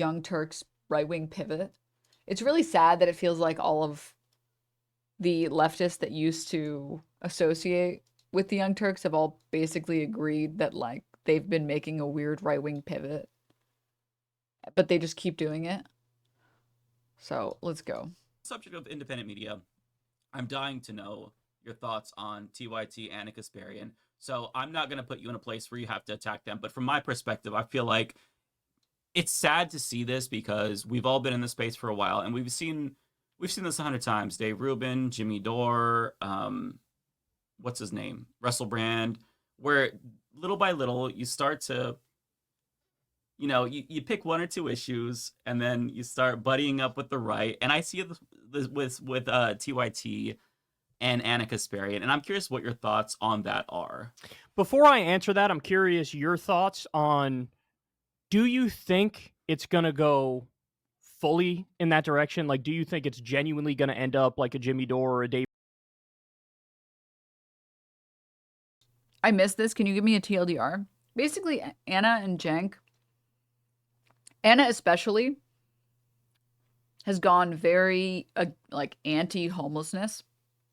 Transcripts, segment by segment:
Young Turks right-wing pivot. It's really sad that it feels like all of the leftists that used to associate with the Young Turks have all basically agreed that like they've been making a weird right-wing pivot, but they just keep doing it. So let's go. Subject of independent media, I'm dying to know your thoughts on TYT and Kasparian. So I'm not going to put you in a place where you have to attack them. But from my perspective, I feel like it's sad to see this because we've all been in the space for a while and we've seen this 100 times. Dave Rubin, Jimmy Dore, what's his name, Russell Brand, where little by little you start to, you pick one or two issues and then you start buddying up with the right. And I see this with TYT and Anna Kasparian, and I'm curious what your thoughts on that are. Before I answer that, I'm curious your thoughts on, do you think it's going to go fully in that direction? Like, do you think it's genuinely going to end up like a Jimmy Dore or a Dave? I missed this. Can you give me a TLDR? Basically, Anna and Cenk, Anna especially, has gone very like anti-homelessness.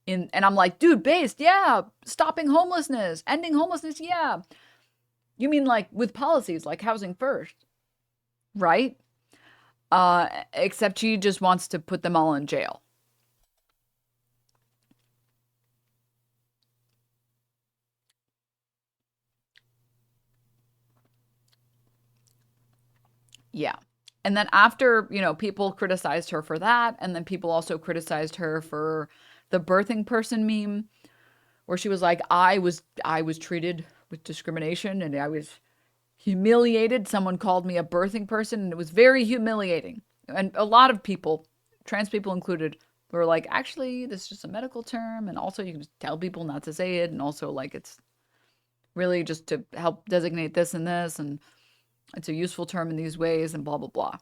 And I'm like, dude, based, yeah, stopping homelessness, ending homelessness, yeah. You mean like with policies like housing first, right? Except she just wants to put them all in jail. Yeah. And then after, people criticized her for that, and then people also criticized her for the birthing person meme, where she was like, I was treated with discrimination and I was humiliated. Someone called me a birthing person and it was very humiliating. And a lot of people, trans people included, were like, actually, this is just a medical term, and also you can just tell people not to say it, and also like it's really just to help designate this and this, and it's a useful term in these ways, and blah blah blah.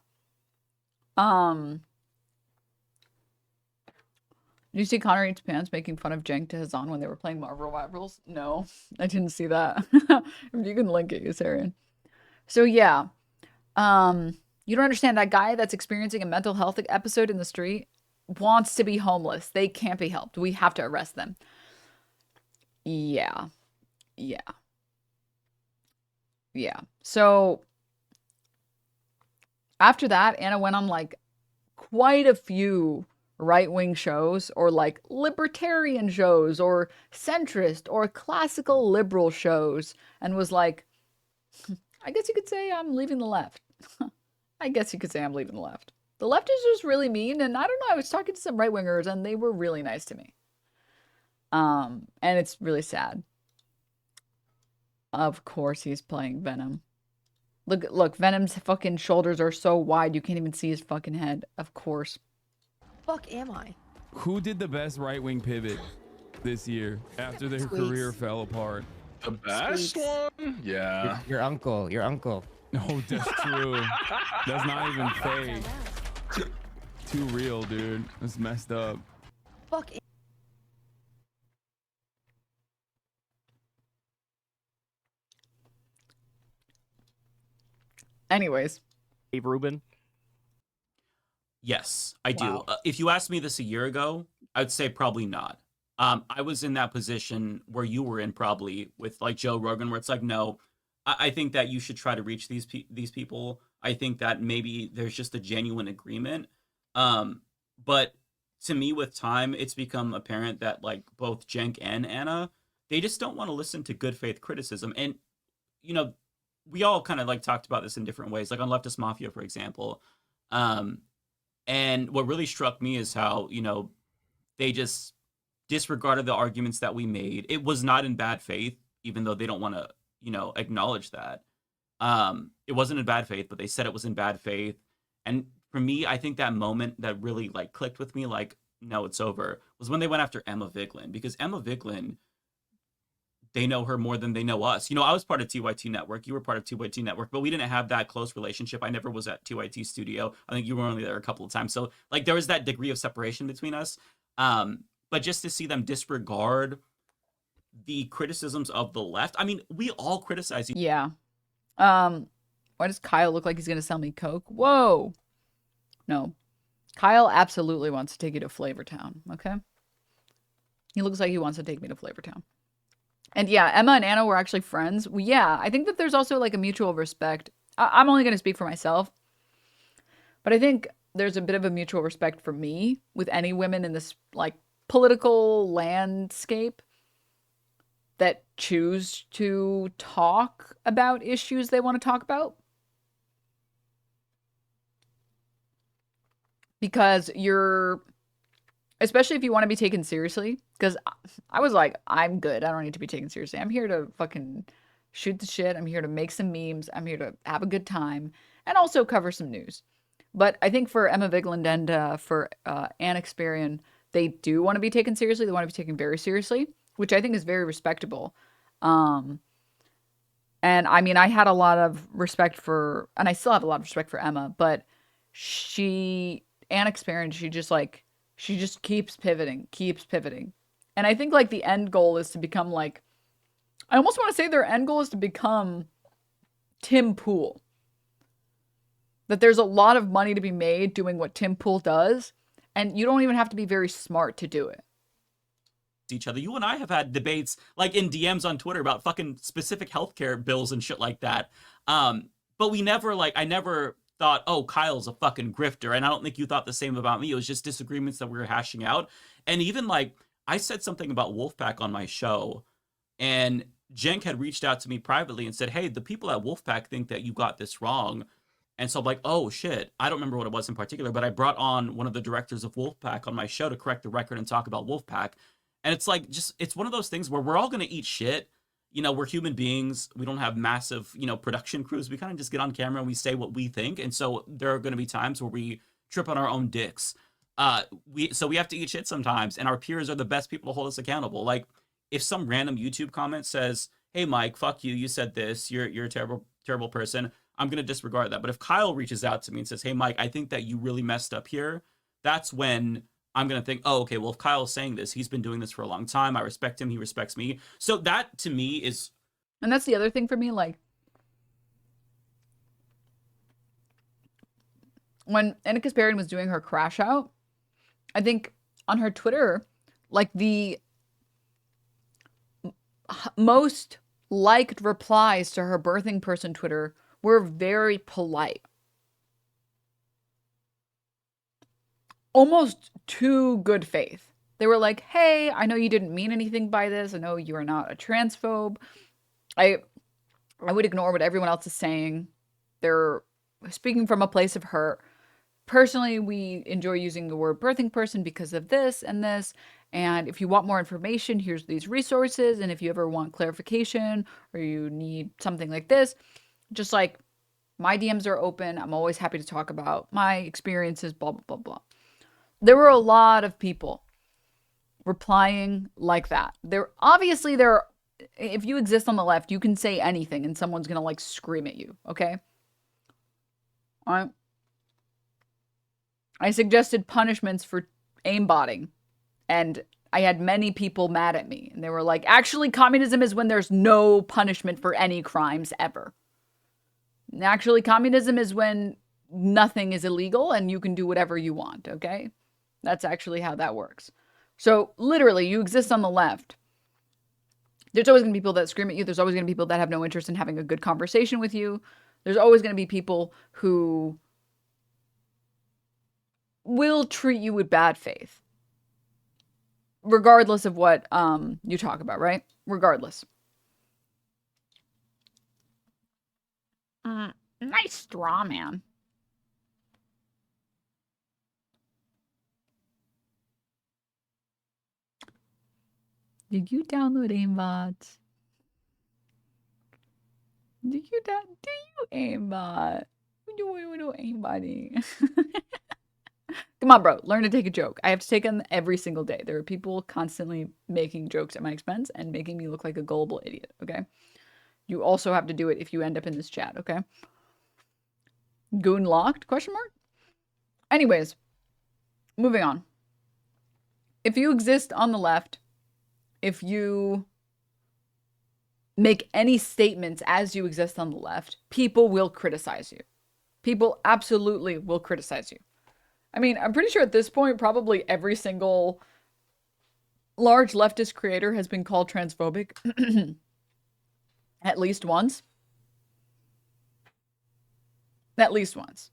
Did you see Connor Eats Pants making fun of Cenk to Hazan when they were playing Marvel Rivals? No, I didn't see that. If you can link it, Yusarian. So yeah, you don't understand, that guy that's experiencing a mental health episode in the street wants to be homeless. They can't be helped. We have to arrest them. Yeah. Yeah. Yeah. So after that, Anna went on like quite a few right-wing shows, or like libertarian shows, or centrist or classical liberal shows, and was like, I guess you could say I'm leaving the left. I guess you could say I'm leaving the left. The left is just really mean, and I don't know, I was talking to some right-wingers and they were really nice to me. And it's really sad. Of course he's playing Venom. Look, Venom's fucking shoulders are so wide you can't even see his fucking head. Of course. Fuck am I? Who did the best right-wing pivot this year after their career fell apart? The best one? Yeah. Your uncle. No, that's true. That's not even fake. Too real, dude. That's messed up. Fuck. Anyways. Dave Rubin. Yes, I do. Wow. If you asked me this a year ago, I would say probably not. I was in that position where you were in, probably with like Joe Rogan, where it's like, no, I think that you should try to reach these people. I think that maybe there's just a genuine agreement. But to me, with time, it's become apparent that like both Cenk and Anna, they just don't want to listen to good faith criticism. And you know, we all kind of like talked about this in different ways, like on Leftist Mafia, for example. And what really struck me is how, they just disregarded the arguments that we made. It was not in bad faith, even though they don't want to, acknowledge that. It wasn't in bad faith, but they said it was in bad faith. And for me, I think that moment that really like clicked with me, like, no, it's over, was when they went after Emma Vigeland, because Emma Vigeland, they know her more than they know us. I was part of TYT Network. You were part of TYT Network, but we didn't have that close relationship. I never was at TYT Studio. I think you were only there a couple of times. So like there was that degree of separation between us. But just to see them disregard the criticisms of the left. I mean, we all criticize you. Yeah. Why does Kyle look like he's gonna sell me coke? Whoa. No. Kyle absolutely wants to take you to Flavortown, okay? He looks like he wants to take me to Flavortown. And yeah, Emma and Anna were actually friends. Well, yeah, I think that there's also like a mutual respect. I'm only going to speak for myself, but I think there's a bit of a mutual respect for me with any women in this like political landscape that choose to talk about issues they want to talk about. Because you're, especially if you want to be taken seriously, because I was like, I'm good. I don't need to be taken seriously. I'm here to fucking shoot the shit. I'm here to make some memes. I'm here to have a good time and also cover some news. But I think for Emma Vigeland and for Anne Experian, they do want to be taken seriously. They want to be taken very seriously, which I think is very respectable. And I mean, I had a lot of respect for, and I still have a lot of respect for Emma, but Anne Experian, she just keeps pivoting. And I think like the end goal is to become like, I almost want to say their end goal is to become Tim Pool. That there's a lot of money to be made doing what Tim Pool does, and you don't even have to be very smart to do it. Each other. You and I have had debates like in DMs on Twitter about fucking specific healthcare bills and shit like that. But we never I never thought, oh, Kyle's a fucking grifter. And I don't think you thought the same about me. It was just disagreements that we were hashing out. And even like I said something about Wolfpack on my show, and Jenk had reached out to me privately and said, hey, the people at Wolfpack think that you got this wrong. And so I'm like, oh shit, I don't remember what it was in particular, but I brought on one of the directors of Wolfpack on my show to correct the record and talk about Wolfpack. And it's like, just, it's one of those things where we're all going to eat shit. You know, we're human beings. We don't have massive, you know, production crews. We kind of just get on camera and we say what we think. And so there are going to be times where we trip on our own dicks. So we have to eat shit sometimes. And our peers are the best people to hold us accountable. Like if some random YouTube comment says, hey, Mike, fuck you. You said this. You're a terrible, terrible person. I'm going to disregard that. But if Kyle reaches out to me and says, hey, Mike, I think that you really messed up here. That's when I'm going to think, oh, okay, well, if Kyle's saying this, he's been doing this for a long time. I respect him. He respects me. So that to me is. And that's the other thing for me. Like when Anna Kasparian was doing her crash out, I think on her Twitter, like the most liked replies to her birthing person Twitter were very polite. Almost too good faith. They were like, hey, I know you didn't mean anything by this. I know you are not a transphobe. I would ignore what everyone else is saying. They're speaking from a place of hurt. Personally, we enjoy using the word birthing person because of this and this. And if you want more information, here's these resources. And if you ever want clarification or you need something like this, just like my DMs are open. I'm always happy to talk about my experiences, blah, blah, blah, blah. There were a lot of people replying like that. If you exist on the left, you can say anything and someone's going to like scream at you. Okay. All right. I suggested punishments for aimbotting, and I had many people mad at me, and they were like, actually, communism is when there's no punishment for any crimes ever. Actually, communism is when nothing is illegal and you can do whatever you want, okay? That's actually how that works. So, literally, you exist on the left. There's always going to be people that scream at you. There's always going to be people that have no interest in having a good conversation with you. There's always going to be people who will treat you with bad faith. Regardless of what you talk about, right? Regardless. Nice straw, man. Did you download aimbots? Do you aimbot? We do aimbotting. Come on, bro. Learn to take a joke. I have to take them every single day. There are people constantly making jokes at my expense and making me look like a gullible idiot, okay? You also have to do it if you end up in this chat, okay? Goon locked? Question mark? Anyways, moving on. If you exist on the left, if you make any statements as you exist on the left, people will criticize you. People absolutely will criticize you. I mean, I'm pretty sure at this point, probably every single large leftist creator has been called transphobic at least once. At least once.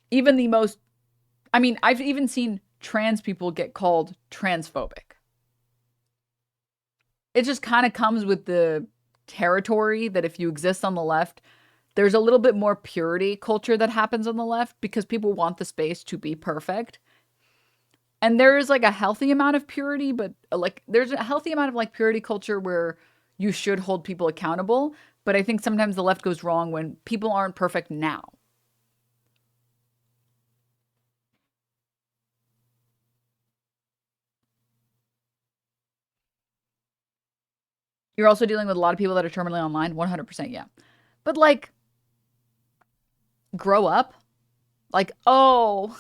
Even the most, I mean, I've even seen trans people get called transphobic. It just kind of comes with the territory that if you exist on the left, there's a little bit more purity culture that happens on the left because people want the space to be perfect. And there is like a healthy amount of purity, but like there's a healthy amount of like purity culture where you should hold people accountable. But I think sometimes the left goes wrong when people aren't perfect now. You're also dealing with a lot of people that are terminally online. 100%, yeah. But like, grow up. Like, oh,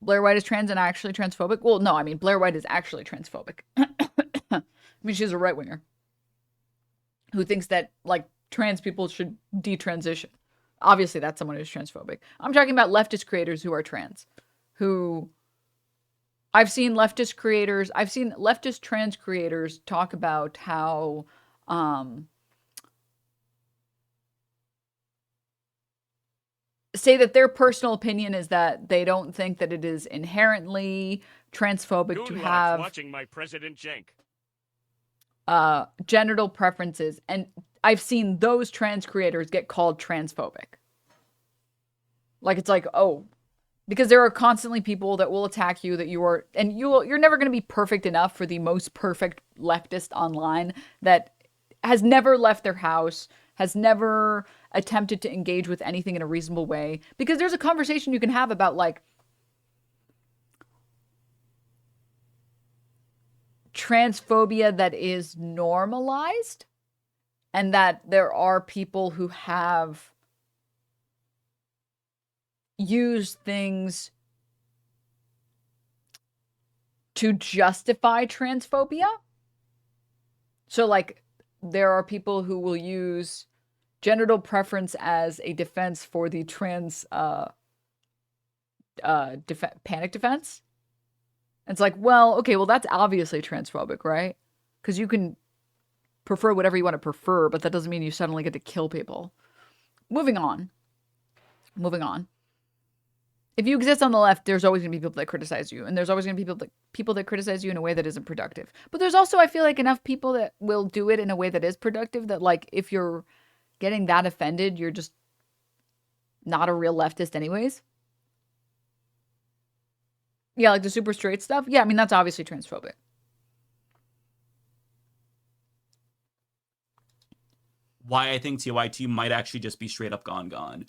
Blair White is trans and actually transphobic. Well, no, I mean, Blair White is actually transphobic. I mean, she's a right winger who thinks that like trans people should detransition. Obviously, that's someone who's transphobic. I'm talking about leftist creators who are trans, who I've seen leftist trans creators talk about how say that their personal opinion is that they don't think that it is inherently transphobic to have watching my President Jenk. Genital preferences, and I've seen those trans creators get called transphobic. Like it's like, oh, because there are constantly people that will attack you that you're never going to be perfect enough for the most perfect leftist online that has never left their house, has never attempted to engage with anything in a reasonable way. Because there's a conversation you can have about like transphobia that is normalized, and that there are people who have used things to justify transphobia. So like there are people who will use genital preference as a defense for the trans panic defense. It's like, well, okay, well that's obviously transphobic, right? Because you can prefer whatever you want to prefer, but that doesn't mean you suddenly get to kill people. Moving on. If you exist on the left, there's always going to be people that criticize you, and there's always going to be people that criticize you in a way that isn't productive. But there's also, I feel like, enough people that will do it in a way that is productive that, like, if you're getting that offended, you're just not a real leftist anyways. Yeah, like the super straight stuff. Yeah, I mean, that's obviously transphobic. Why I think TYT might actually just be straight up gone.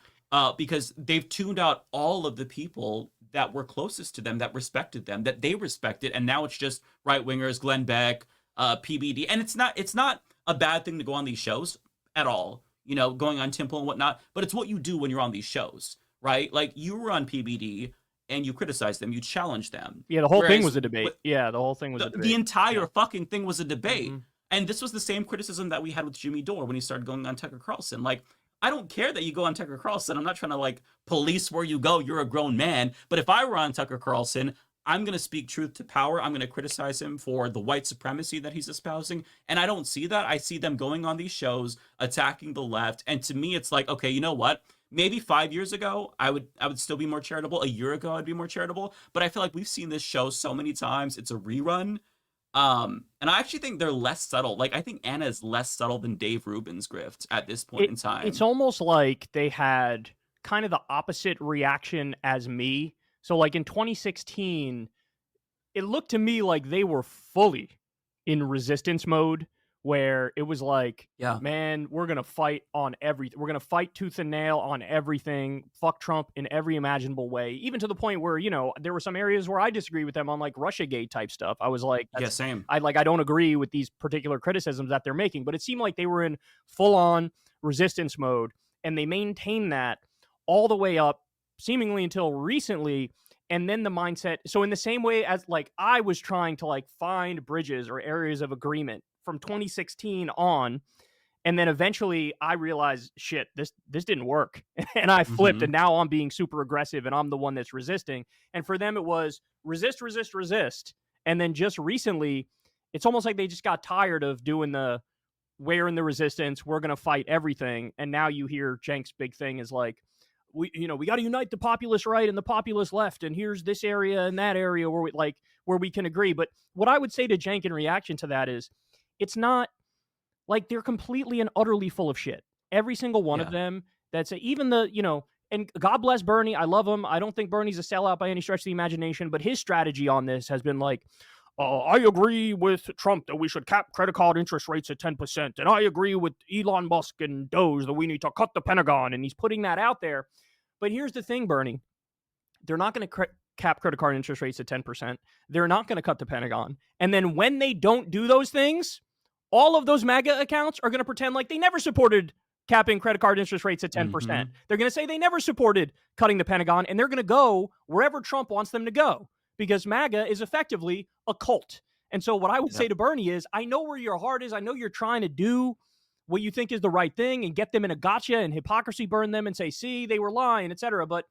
Because they've tuned out all of the people that were closest to them, that respected them, that they respected, and now it's just right wingers, Glenn Beck, PBD, and it's not a bad thing to go on these shows at all. You know, going on Temple and whatnot, but it's what you do when you're on these shows, right? Like you were on PBD and you criticized them, you challenged them. Yeah, the whole thing was a debate. The whole thing was a debate. The entire fucking thing was a debate. Mm-hmm. And this was the same criticism that we had with Jimmy Dore when he started going on Tucker Carlson. Like, I don't care that you go on Tucker Carlson. I'm not trying to like police where you go. You're a grown man. But if I were on Tucker Carlson, I'm going to speak truth to power. I'm going to criticize him for the white supremacy that he's espousing. And I don't see that. I see them going on these shows, attacking the left. And to me, it's like, okay, you know what? Maybe 5 years ago, I would still be more charitable. A year ago, I'd be more charitable. But I feel like we've seen this show so many times. It's a rerun. And I actually think they're less subtle. Like, I think Anna is less subtle than Dave Rubin's grift at this point in time. It's almost like they had kind of the opposite reaction as me. So, like, in 2016, it looked to me like they were fully in resistance mode, where it was like, yeah, man, we're going to fight on everything. We're going to fight tooth and nail on everything. Fuck Trump in every imaginable way. Even to the point where, you know, there were some areas where I disagree with them on like Russiagate type stuff. I was like, yeah, same. I don't agree with these particular criticisms that they're making, but it seemed like they were in full on resistance mode, and they maintained that all the way up seemingly until recently. and then the mindset. So in the same way as like I was trying to like find bridges or areas of agreement from 2016 on, and then eventually I realized, shit, this didn't work. And I flipped, and now I'm being super aggressive, and I'm the one that's resisting. And for them, it was resist, resist, resist. And then just recently, it's almost like they just got tired of doing the we're in the resistance, we're going to fight everything. And now you hear Cenk's big thing is like, we got to unite the populist right and the populist left. And here's this area and that area where we can agree. But what I would say to Cenk in reaction to that is, it's not like they're completely and utterly full of shit. Every single one of them. Even the, and God bless Bernie. I love him. I don't think Bernie's a sellout by any stretch of the imagination, but his strategy on this has been like, I agree with Trump that we should cap credit card interest rates at 10%. And I agree with Elon Musk and Doge that we need to cut the Pentagon. And he's putting that out there. But here's the thing, Bernie. They're not going to cap credit card interest rates at 10%. They're not going to cut the Pentagon. And then when they don't do those things, all of those MAGA accounts are going to pretend like they never supported capping credit card interest rates at 10%. They're going to say they never supported cutting the Pentagon, and they're going to go wherever Trump wants them to go, because MAGA is effectively a cult. And so what I would say to Bernie is, I know where your heart is. I know you're trying to do what you think is the right thing and get them in a gotcha and hypocrisy burn them and say, see, they were lying, etc. But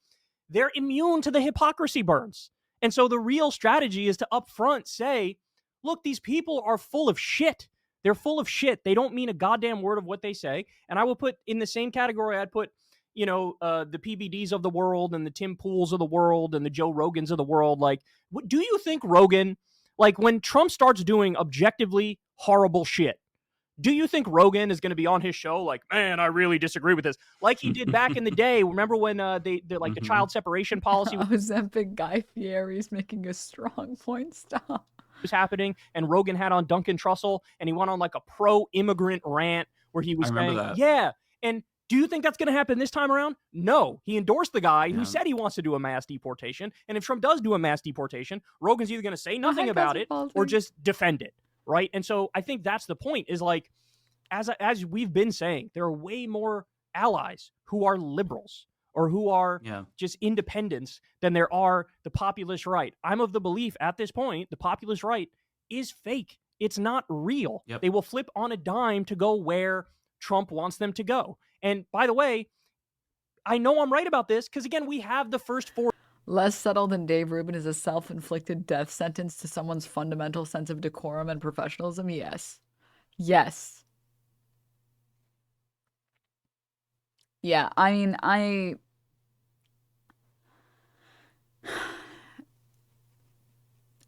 they're immune to the hypocrisy burns. And so the real strategy is to upfront say, look, these people are full of shit. They're full of shit. They don't mean a goddamn word of what they say. And I will put in the same category, I'd put, the PBDs of the world and the Tim Pools of the world and the Joe Rogans of the world. Like, do you think Rogan, like when Trump starts doing objectively horrible shit, do you think Rogan is going to be on his show like, man, I really disagree with this? Like he did back in the day. Remember when the child separation policy Ozempic Guy Fieri's making a strong point. Stop. was happening, and Rogan had on Duncan Trussell, and he went on like a pro-immigrant rant where he was saying, and do you think that's going to happen this time around? No. He endorsed the guy who said he wants to do a mass deportation, and if Trump does do a mass deportation, Rogan's either going to say nothing about it or just defend it, right? And so I think that's the point, is like, as we've been saying, there are way more allies who are liberals or who are just independents than there are the populist right. I'm of the belief at this point, the populist right is fake. It's not real. They will flip on a dime to go where Trump wants them to go. And by the way, I know I'm right about this because, again, we have the first four. Less subtle than Dave Rubin is a self-inflicted death sentence to someone's fundamental sense of decorum and professionalism. Yes. Yes. Yeah, I mean, I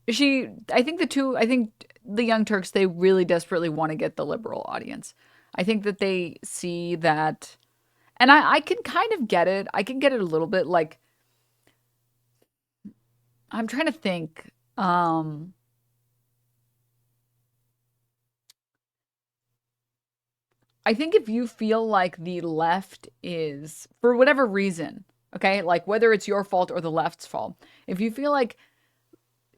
think the Young Turks, they really desperately want to get the liberal audience. I think that they see that, and I can kind of get it. I can get it a little bit. Like, I'm trying to think. I think if you feel like the left is, for whatever reason, okay, like whether it's your fault or the left's fault, if you feel like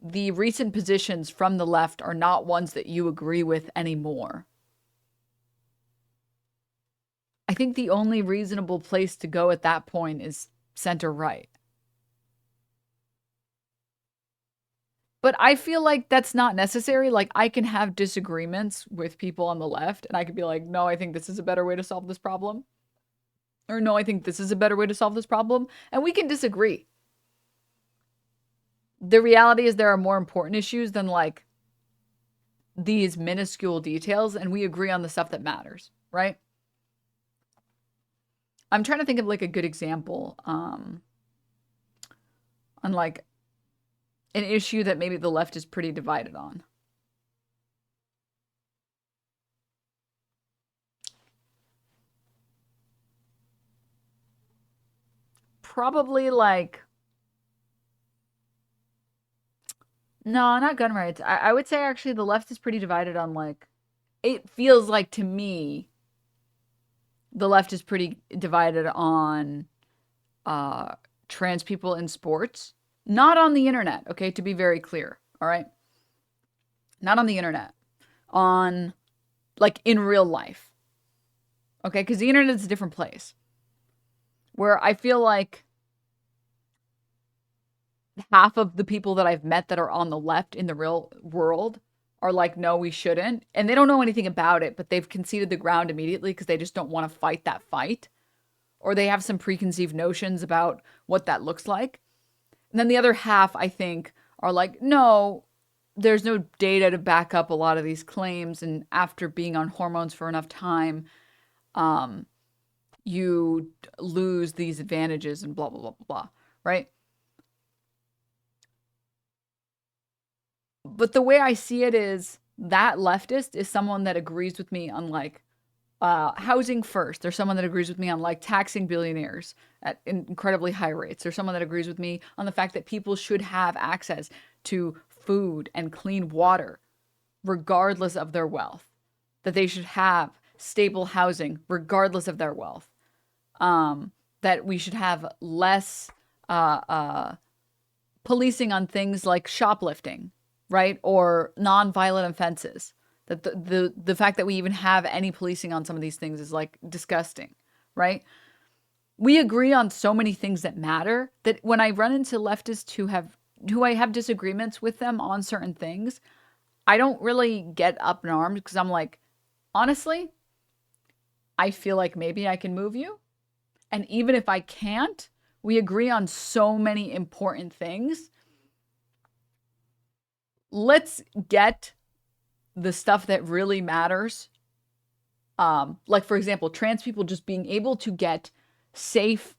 the recent positions from the left are not ones that you agree with anymore, I think the only reasonable place to go at that point is center right. But I feel like that's not necessary. Like, I can have disagreements with people on the left, and I could be like, no, I think this is a better way to solve this problem. Or no, I think this is a better way to solve this problem. And we can disagree. The reality is there are more important issues than, like, these minuscule details, and we agree on the stuff that matters, right? I'm trying to think of, like, a good example on, like, an issue that maybe the left is pretty divided on. Probably like, no, not gun rights. I would say actually the left is pretty divided on, like, it feels like to me the left is pretty divided on trans people in sports. Not on the internet, okay, to be very clear, all right? Not on the internet. On, like, in real life. Okay, because the internet is a different place. Where I feel like half of the people that I've met that are on the left in the real world are like, no, we shouldn't. And they don't know anything about it, but they've conceded the ground immediately because they just don't want to fight that fight. Or they have some preconceived notions about what that looks like. And then the other half, I think, are like, no, there's no data to back up a lot of these claims. And after being on hormones for enough time, you lose these advantages and blah, blah, blah, blah, blah, right? But the way I see it is that leftist is someone that agrees with me on like housing first. There's someone that agrees with me on like taxing billionaires at incredibly high rates. There's someone that agrees with me on the fact that people should have access to food and clean water regardless of their wealth, that they should have stable housing regardless of their wealth, that we should have less policing on things like shoplifting, right? Or non-violent offenses. That the fact that we even have any policing on some of these things is like disgusting, right? We agree on so many things that matter that when I run into leftists who I have disagreements with them on certain things, I don't really get up in arms because I'm like, honestly, I feel like maybe I can move you. And even if I can't, we agree on so many important things. Let's get the stuff that really matters. Like, for example, trans people just being able to get safe,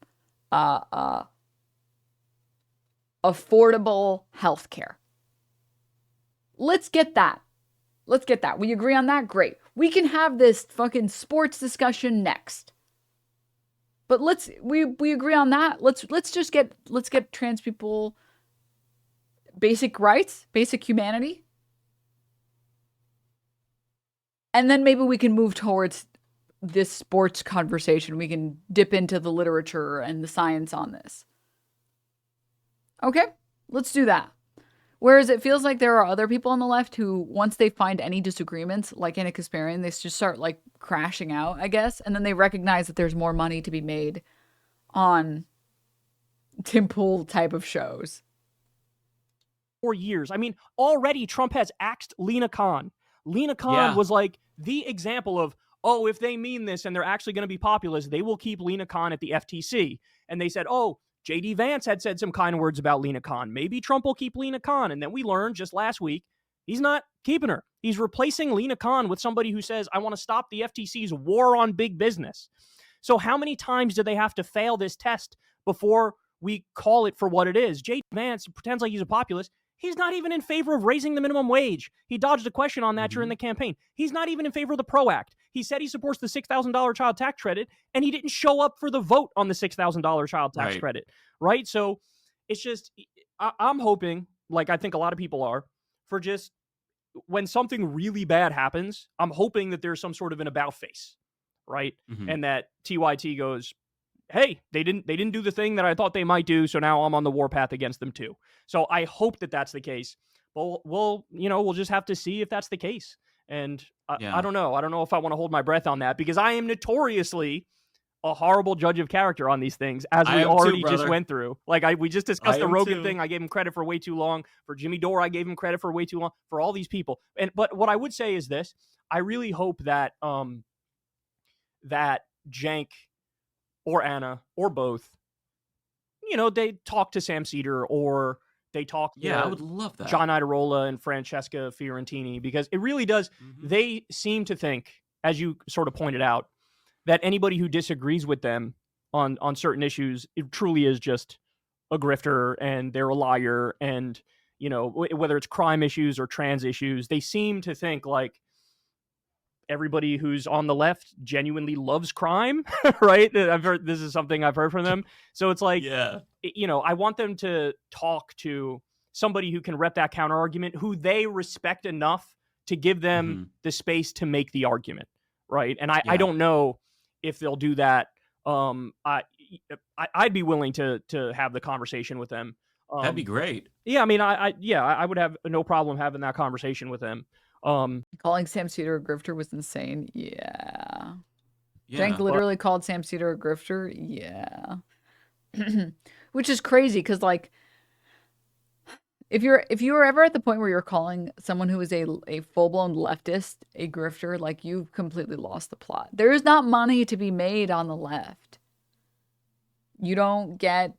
affordable healthcare. Let's get that. Let's get that. We agree on that? Great. We can have this fucking sports discussion next. But we agree on that. Let's get trans people basic rights, basic humanity. And then maybe we can move towards this sports conversation. We can dip into the literature and the science on this. Okay, let's do that. Whereas it feels like there are other people on the left who, once they find any disagreements, like Anna Kasparian, they just start like crashing out, I guess. And then they recognize that there's more money to be made on Tim Pool type of shows. 4 years. I mean, already Trump has axed Lena Khan. Lena Khan was like the example of, oh, if they mean this and they're actually going to be populist, they will keep Lena Khan at the FTC. And they said, oh, J.D. Vance had said some kind words about Lena Khan. Maybe Trump will keep Lena Khan. And then we learned just last week, he's not keeping her. He's replacing Lena Khan with somebody who says, I want to stop the FTC's war on big business. So how many times do they have to fail this test before we call it for what it is? J.D. Vance pretends like he's a populist. He's not even in favor of raising the minimum wage. He dodged a question on that during the campaign. He's not even in favor of the PRO Act. He said he supports the $6,000 child tax credit, and he didn't show up for the vote on the $6,000 child tax credit, right? So it's just, I'm hoping, like I think a lot of people are, for just when something really bad happens, I'm hoping that there's some sort of an about face, right? And that TYT goes, hey, they didn't do the thing that I thought they might do, so now I'm on the warpath against them too. So I hope that that's the case. But we'll just have to see if that's the case. And I don't know. I don't know if I want to hold my breath on that because I am notoriously a horrible judge of character on these things, as we already just went through. Like we just discussed the Rogan thing. I gave him credit for way too long. For Jimmy Dore, I gave him credit for way too long. For all these people. But what I would say is this: I really hope that that Cenk or Anna or both, they talk to Sam Cedar or they talk to I would love that. John Idarola and Francesca Fiorentini, because it really does. They seem to think, as you sort of pointed out, that anybody who disagrees with them on certain issues, it truly is just a grifter and they're a liar. And, whether it's crime issues or trans issues, they seem to think like everybody who's on the left genuinely loves crime, right? This is something I've heard from them. So it's like, I want them to talk to somebody who can rep that counter argument, who they respect enough to give them the space to make the argument, right? And I don't know if they'll do that. I'd be willing to have the conversation with them. That'd be great. Yeah, I mean, I would have no problem having that conversation with them. Calling Sam Cedar a grifter was insane. Yeah. Cenk literally called Sam Cedar a grifter. Yeah. Which is crazy because, like, if you're ever at the point where you're calling someone who is a full-blown leftist a grifter, like, you've completely lost the plot. There is not money to be made on the left. You don't get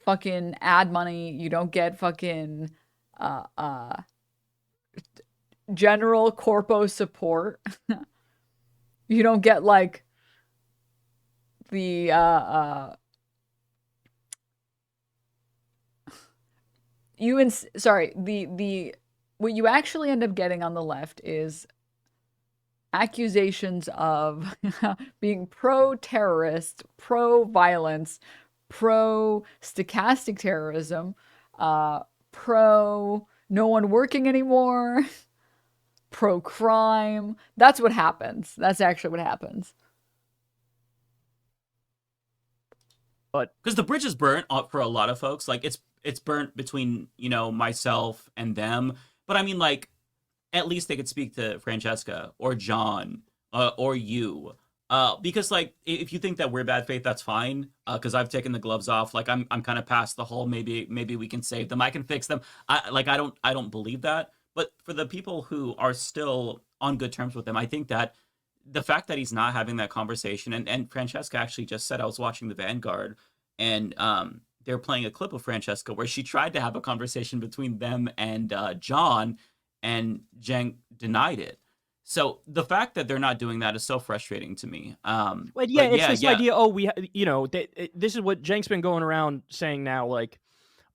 fucking ad money. You don't get fucking general corpo support. You don't get like the the what you actually end up getting on the left is accusations of being pro-terrorist, pro-violence, pro-stochastic terrorism, pro no one working anymore, pro-crime. That's what happens. That's actually what happens. But because the bridge is burnt for a lot of folks. Like it's burnt between, you know, myself and them. But I mean, like, at least they could speak to Francesca or John or you. Because, like, if you think that we're bad faith, that's fine. Because I've taken the gloves off. Like, I'm kind of past the whole maybe we can save them. I can fix them. I don't believe that. But for the people who are still on good terms with them, I think that the fact that he's not having that conversation, and Francesca actually just said, I was watching the Vanguard, and they're playing a clip of Francesca where she tried to have a conversation between them and John, and Cenk denied it. So the fact that they're not doing that is so frustrating to me. Well, yeah, it's this idea. Oh, this is what Cenk's been going around saying now. Like,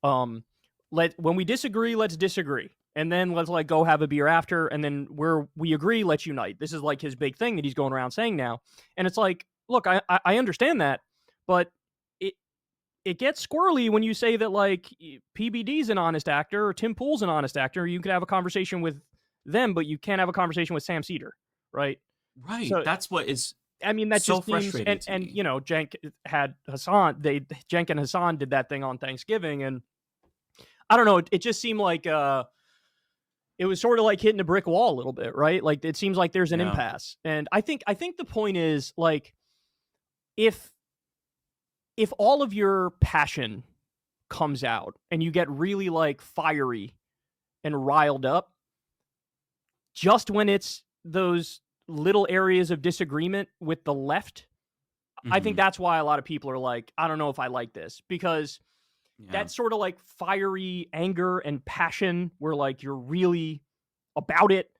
when we disagree, let's disagree, and then let's like go have a beer after, and then where we agree, let's unite. This is like his big thing that he's going around saying now. And it's like, look, I understand that, but it gets squirrely when you say that like PBD's an honest actor or Tim Pool's an honest actor. You could have a conversation with them, but you can't have a conversation with Sam Cedar, right? Right. So, that's what is. I mean, that's so just seems, frustrating. And you know, Cenk had Hassan. Cenk and Hassan did that thing on Thanksgiving, and I don't know. It just seemed like it was sort of like hitting a brick wall a little bit, right? Like it seems like there's an impasse, and I think the point is like if all of your passion comes out and you get really like fiery and riled up, just when it's those little areas of disagreement with the left, I think that's why a lot of people are like, I don't know if I like this, because that sort of like fiery anger and passion where like you're really about it.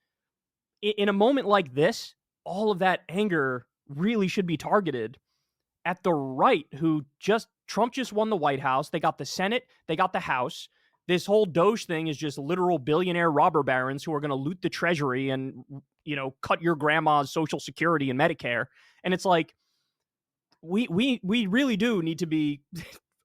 In a moment like this, all of that anger really should be targeted at the right, who Trump just won the White House. They got the Senate, they got the House. This whole Doge thing is just literal billionaire robber barons who are going to loot the treasury and, you know, cut your grandma's Social Security and Medicare. And it's like, we really do need to be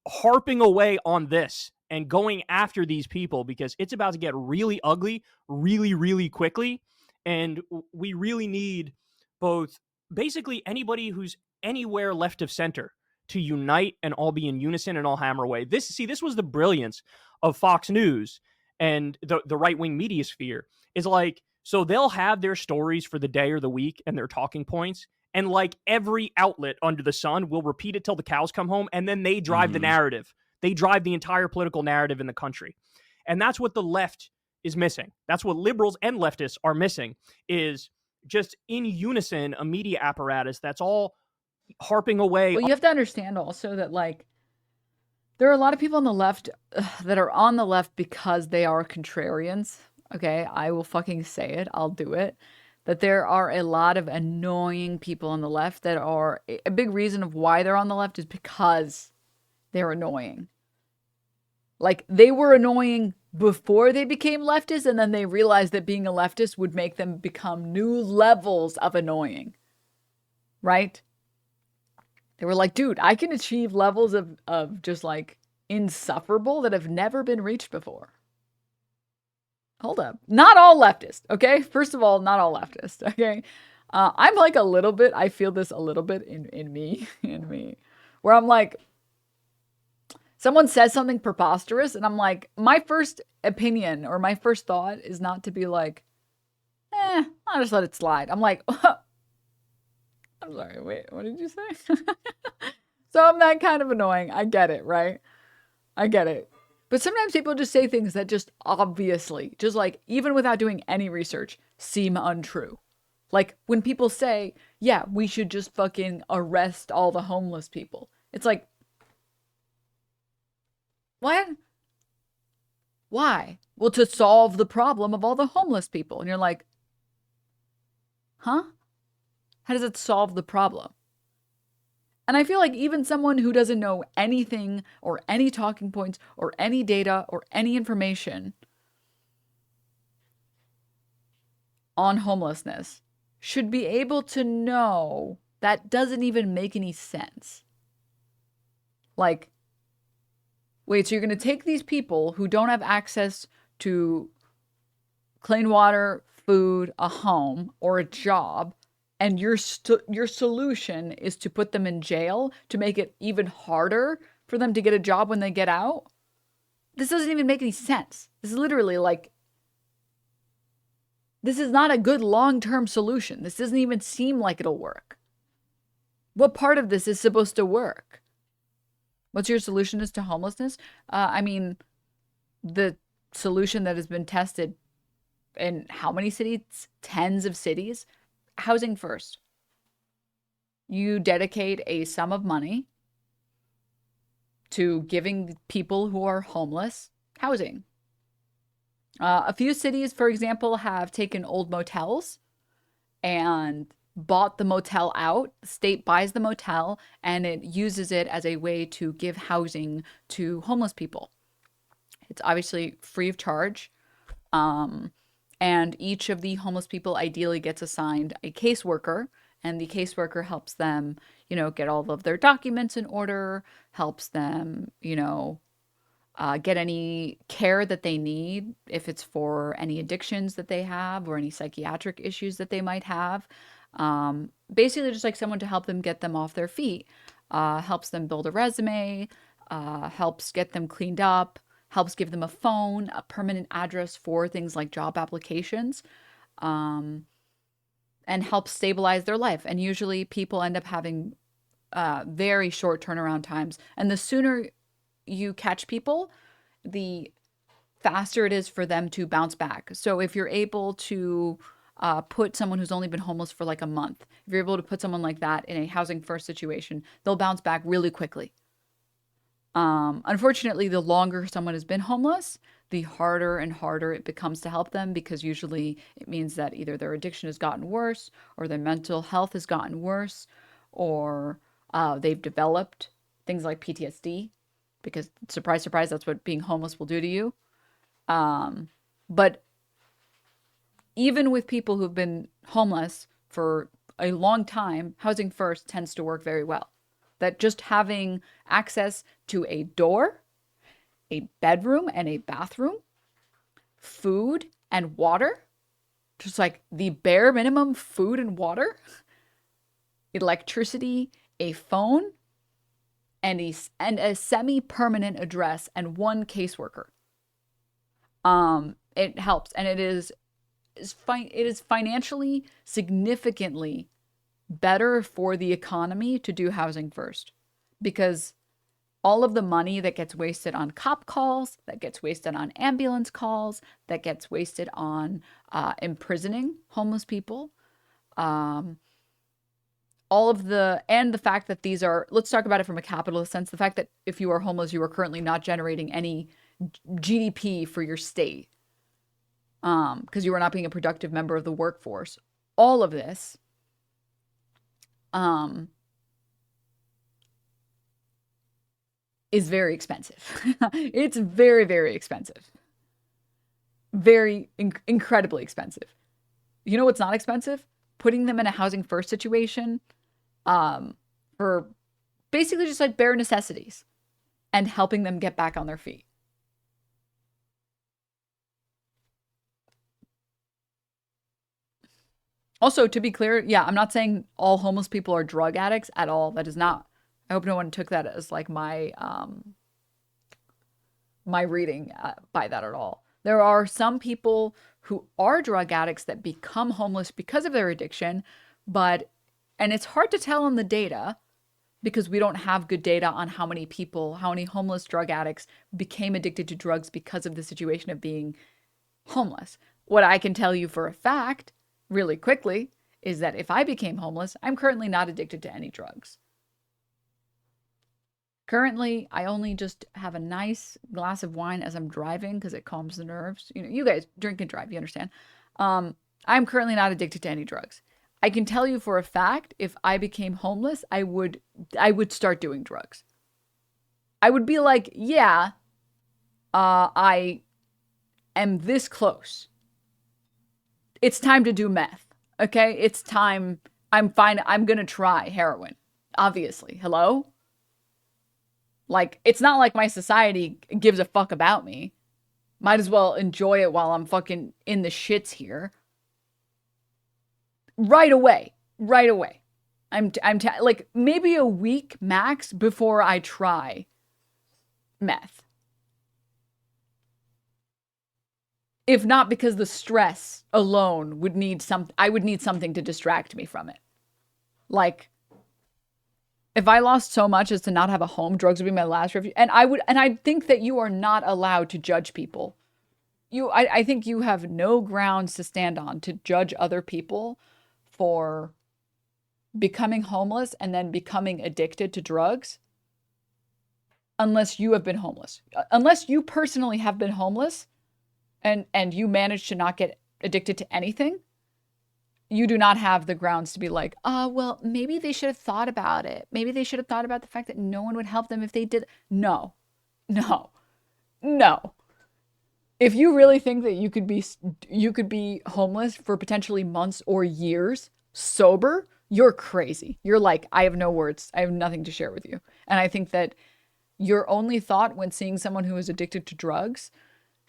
harping away on this and going after these people, because it's about to get really ugly really, really quickly. And we really need both basically anybody who's anywhere left of center to unite and all be in unison and all hammer away. This was the brilliance of Fox News and the right-wing media sphere, is like, so they'll have their stories for the day or the week and their talking points, and like every outlet under the sun will repeat it till the cows come home, and then they drive the narrative. They drive the entire political narrative in the country. And that's what the left is missing. That's what liberals and leftists are missing, is just in unison a media apparatus that's all harping away. Well, you have to understand also that like there are a lot of people on the left that are on the left because they are contrarians. Okay, I will fucking say it. I'll do it. That there are a lot of annoying people on the left that are a big reason of why they're on the left is because they're annoying. Like they were annoying before they became leftists, and then they realized that being a leftist would make them become new levels of annoying. Right? They were like, dude, I can achieve levels of just like insufferable that have never been reached before. Hold up. Not all leftists, okay? First of all, not all leftists, okay? I'm like a little bit, I feel this a little bit in me, where I'm like, someone says something preposterous, and I'm like, my first opinion or my first thought is not to be like, I'll just let it slide. I'm like, I'm sorry, wait, what did you say? So I'm that kind of annoying. I get it, right? I get it. But sometimes people just say things that just obviously, just like even without doing any research, seem untrue. Like when people say, yeah, we should just fucking arrest all the homeless people. It's like, what? Why? Well, to solve the problem of all the homeless people. And you're like, huh? How does it solve the problem? And I feel like even someone who doesn't know anything or any talking points or any data or any information on homelessness should be able to know that doesn't even make any sense. Like, wait, so you're going to take these people who don't have access to clean water, food, a home, or a job, and your solution is to put them in jail to make it even harder for them to get a job when they get out? This doesn't even make any sense. This is literally like, this is not a good long-term solution. This doesn't even seem like it'll work. What part of this is supposed to work? What's your solution to homelessness? I mean, the solution that has been tested in how many cities? Tens of cities. Housing first. You dedicate a sum of money to giving people who are homeless housing. A few cities, for example, have taken old motels and bought the motel out. The state buys the motel and it uses it as a way to give housing to homeless people. It's obviously free of charge. And each of the homeless people ideally gets assigned a caseworker, and the caseworker helps them, get all of their documents in order, helps them, get any care that they need, if it's for any addictions that they have or any psychiatric issues that they might have. Basically just like someone to help them get them off their feet, helps them build a resume, helps get them cleaned up, helps give them a phone, a permanent address for things like job applications, and helps stabilize their life. And usually people end up having very short turnaround times. And the sooner you catch people, the faster it is for them to bounce back. So if you're able to put someone who's only been homeless for like a month, if you're able to put someone like that in a housing first situation, they'll bounce back really quickly. Unfortunately, the longer someone has been homeless, the harder and harder it becomes to help them, because usually it means that either their addiction has gotten worse or their mental health has gotten worse, or they've developed things like PTSD, because surprise, surprise, that's what being homeless will do to you. But even with people who've been homeless for a long time, housing first tends to work very well. That just having access to a door, a bedroom and a bathroom, food and water, just like the bare minimum food and water, electricity, a phone, and a semi-permanent address and one caseworker. It helps, and it is financially significantly better for the economy to do housing first, because all of the money that gets wasted on cop calls, that gets wasted on ambulance calls, that gets wasted on imprisoning homeless people, and the fact that these are, let's talk about it from a capitalist sense, the fact that if you are homeless, you are currently not generating any GDP for your state, because you are not being a productive member of the workforce. All of this is very expensive. It's very, very expensive. Very incredibly expensive. You know what's not expensive? Putting them in a housing first situation for basically just like bare necessities and helping them get back on their feet. Also, to be clear, yeah, I'm not saying all homeless people are drug addicts at all. That is not. I hope no one took that as like my reading by that at all. There are some people who are drug addicts that become homeless because of their addiction, and it's hard to tell on the data because we don't have good data on how many people, how many homeless drug addicts became addicted to drugs because of the situation of being homeless. What I can tell you for a fact, really quickly, is that if I became homeless, I'm currently not addicted to any drugs. Currently, I only just have a nice glass of wine as I'm driving because it calms the nerves. You know, you guys drink and drive, you understand. I'm currently not addicted to any drugs. I can tell you for a fact, if I became homeless, I would start doing drugs. I would be like, yeah, I am this close. It's time to do meth. Okay? It's time. I'm fine. I'm going to try heroin. Obviously. Hello? Like, it's not like my society gives a fuck about me. Might as well enjoy it while I'm fucking in the shits here. Right away. Right away. Like, maybe a week max before I try meth. If not because the stress alone would need I would need something to distract me from it. Like, if I lost so much as to not have a home, drugs would be my last refuge. And I think that you are not allowed to judge people. I think you have no grounds to stand on to judge other people for becoming homeless and then becoming addicted to drugs. Unless you have been homeless. Unless you personally have been homeless and you manage to not get addicted to anything, you do not have the grounds to be like, well, maybe they should have thought about it. Maybe they should have thought about the fact that no one would help them if they did. No. If you really think that you could be homeless for potentially months or years sober, you're crazy. You're like, I have no words. I have nothing to share with you. And I think that your only thought when seeing someone who is addicted to drugs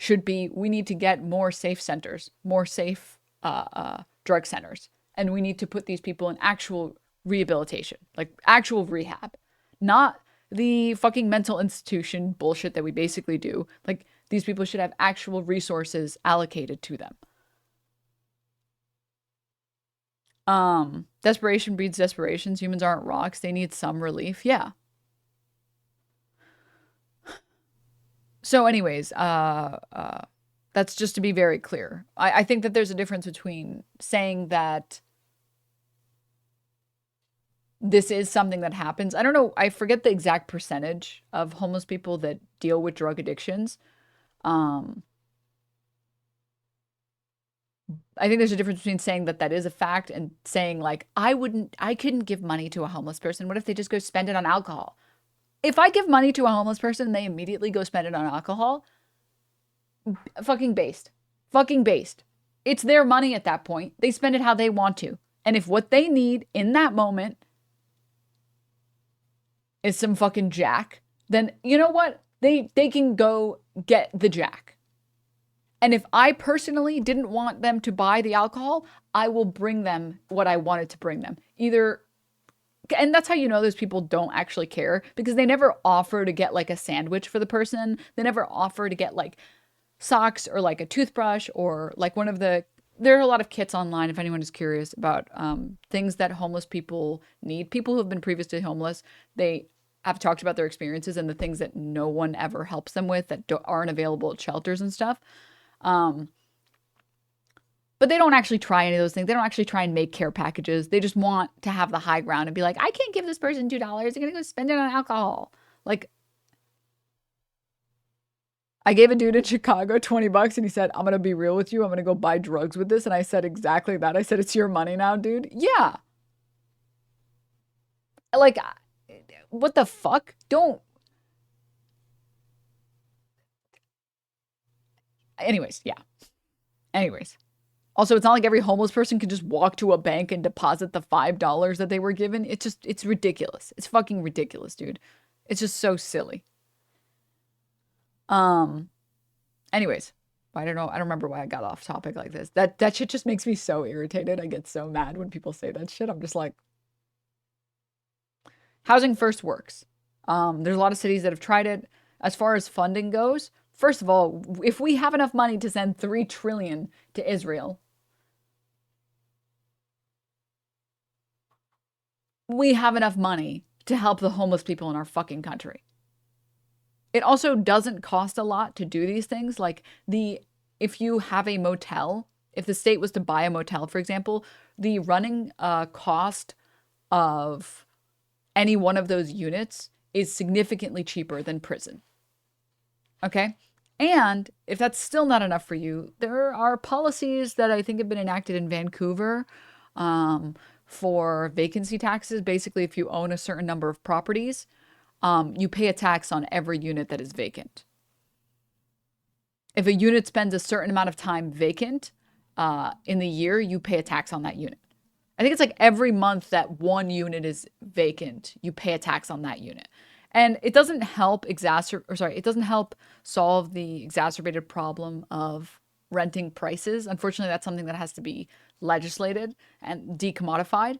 should be, we need to get more safe centers, more safe drug centers. And we need to put these people in actual rehabilitation, like actual rehab, not the fucking mental institution bullshit that we basically do. Like, these people should have actual resources allocated to them. Desperation breeds desperations. Humans aren't rocks. They need some relief. Yeah. So anyways, that's just to be very clear. I think that there's a difference between saying that this is something that happens. I don't know. I forget the exact percentage of homeless people that deal with drug addictions. I think there's a difference between saying that that is a fact and saying like, I couldn't give money to a homeless person. What if they just go spend it on alcohol? If I give money to a homeless person and they immediately go spend it on alcohol, fucking based. It's their money at that point. They spend it how they want to. And if what they need in that moment is some fucking jack, then you know what? They can go get the jack. And if I personally didn't want them to buy the alcohol, I will bring them what I wanted to bring them. Either, and that's how you know those people don't actually care, because they never offer to get like a sandwich for the person. They never offer to get like socks or like a toothbrush or like there are a lot of kits online if anyone is curious about things that homeless people need. People who have been previously homeless, they have talked about their experiences and the things that no one ever helps them with that aren't available at shelters and stuff. But they don't actually try any of those things. They don't actually try and make care packages. They just want to have the high ground and be like, I can't give this person $2. They're going to go spend it on alcohol. Like, I gave a dude in Chicago $20 and he said, I'm going to be real with you. I'm going to go buy drugs with this. And I said exactly that. I said, it's your money now, dude. Yeah. Like, what the fuck? Don't. Anyways, yeah. Anyways. Also, it's not like every homeless person can just walk to a bank and deposit the $5 that they were given. It's ridiculous. It's fucking ridiculous, dude. It's just so silly. Anyways, I don't know. I don't remember why I got off topic like this. That shit just makes me so irritated. I get so mad when people say that shit. I'm just like, housing first works. There's a lot of cities that have tried it. As far as funding goes, first of all, if we have enough money to send $3 trillion to Israel, we have enough money to help the homeless people in our fucking country. It also doesn't cost a lot to do these things. Like if you have a motel, if the state was to buy a motel, for example, the running cost of any one of those units is significantly cheaper than prison. Okay? And if that's still not enough for you, there are policies that I think have been enacted in Vancouver for vacancy taxes. Basically, if you own a certain number of properties, you pay a tax on every unit that is vacant. If a unit spends a certain amount of time vacant in the year, you pay a tax on that unit. I think it's like every month that one unit is vacant, you pay a tax on that unit. And it doesn't help it doesn't help solve the exacerbated problem of renting prices. Unfortunately, that's something that has to be legislated and decommodified.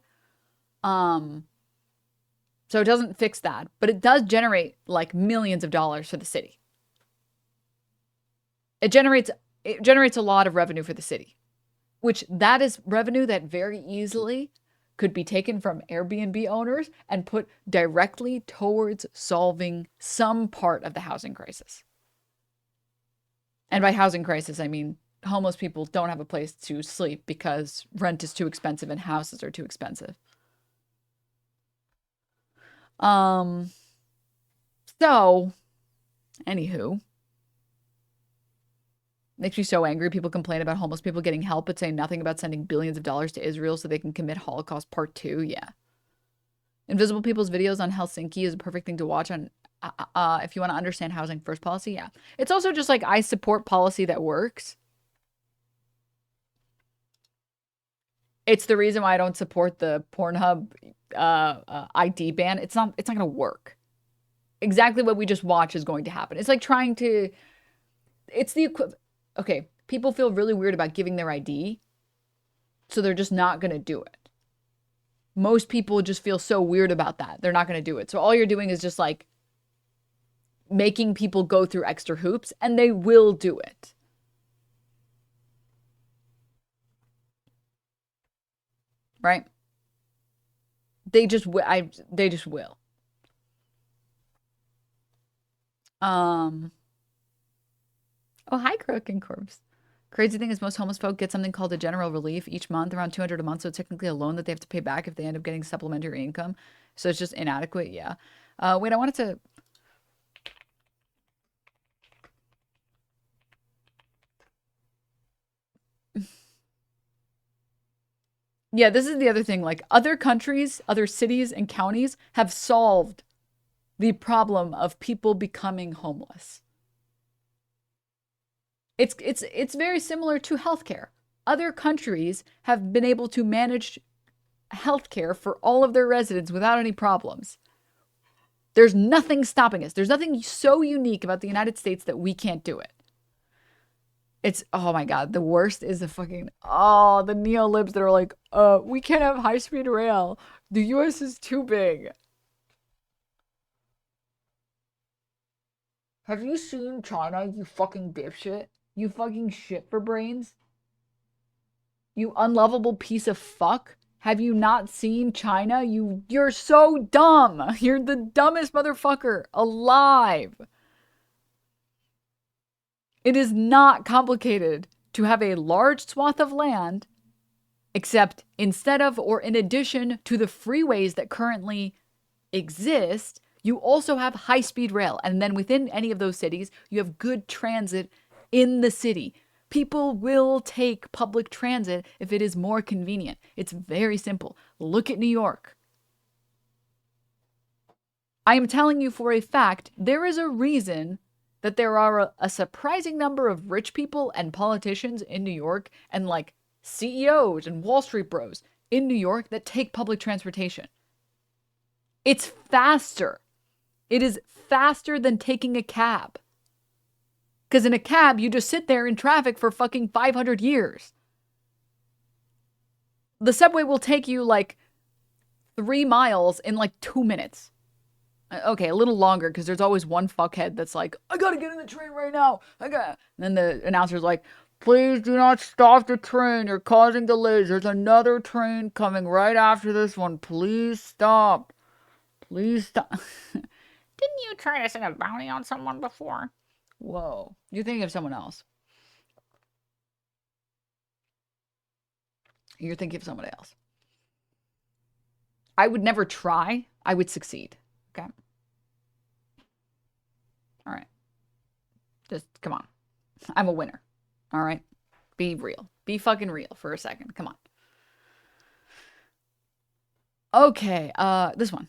So it doesn't fix that, but it does generate like millions of dollars for the city. It generates a lot of revenue for the city, which that is revenue that very easily could be taken from Airbnb owners and put directly towards solving some part of the housing crisis. And by housing crisis, I mean homeless people don't have a place to sleep because rent is too expensive and houses are too expensive. So, anywho, makes me so angry. People complain about homeless people getting help, but say nothing about sending billions of dollars to Israel so they can commit Holocaust Part 2. Yeah. Invisible People's videos on Helsinki is a perfect thing to watch on if you want to understand housing first policy. Yeah. It's also just like I support policy that works. It's the reason why I don't support the Pornhub ID ban. It's not going to work. Exactly what we just watched is going to happen. It's like trying to, it's the equivalent. Okay, people feel really weird about giving their ID, so they're just not going to do it. Most people just feel so weird about that. They're not going to do it. So all you're doing is just like making people go through extra hoops, and they will do it. Right? They just will. Oh, hi, Crook and Corpse. Crazy thing is most homeless folk get something called a general relief each month, around $200 a month. So it's technically a loan that they have to pay back if they end up getting supplementary income. So it's just inadequate. Yeah. Wait, I wanted to. Yeah, this is the other thing. Like other countries, other cities and counties have solved the problem of people becoming homeless. It's very similar to healthcare. Other countries have been able to manage healthcare for all of their residents without any problems. There's nothing stopping us. There's nothing so unique about the United States that we can't do it. It's, oh my God, the worst is the neo-libs that are like, we can't have high-speed rail. The US is too big. Have you seen China, you fucking dipshit? You fucking shit for brains? You unlovable piece of fuck? Have you not seen China? You're so dumb. You're the dumbest motherfucker alive. It is not complicated to have a large swath of land, except instead of or in addition to the freeways that currently exist, you also have high-speed rail. And then within any of those cities, you have good transit in the city. People will take public transit if it is more convenient. It's very simple. Look at New York. I am telling you for a fact, there is a reason that there are a surprising number of rich people and politicians in New York and like CEOs and Wall Street bros in New York that take public transportation. It's faster. It is faster than taking a cab. Because in a cab, you just sit there in traffic for fucking 500 years. The subway will take you like 3 miles in like 2 minutes. Okay, a little longer because there's always one fuckhead that's like, I gotta get in the train right now. And then the announcer's like, please do not stop the train. You're causing delays. There's another train coming right after this one. Please stop. Please stop. Didn't you try to set a bounty on someone before? Whoa. You're thinking of someone else. You're thinking of somebody else. I would never try. I would succeed. Okay. All right. Just come on. I'm a winner. All right. Be real. Be fucking real for a second. Come on. Okay. This one.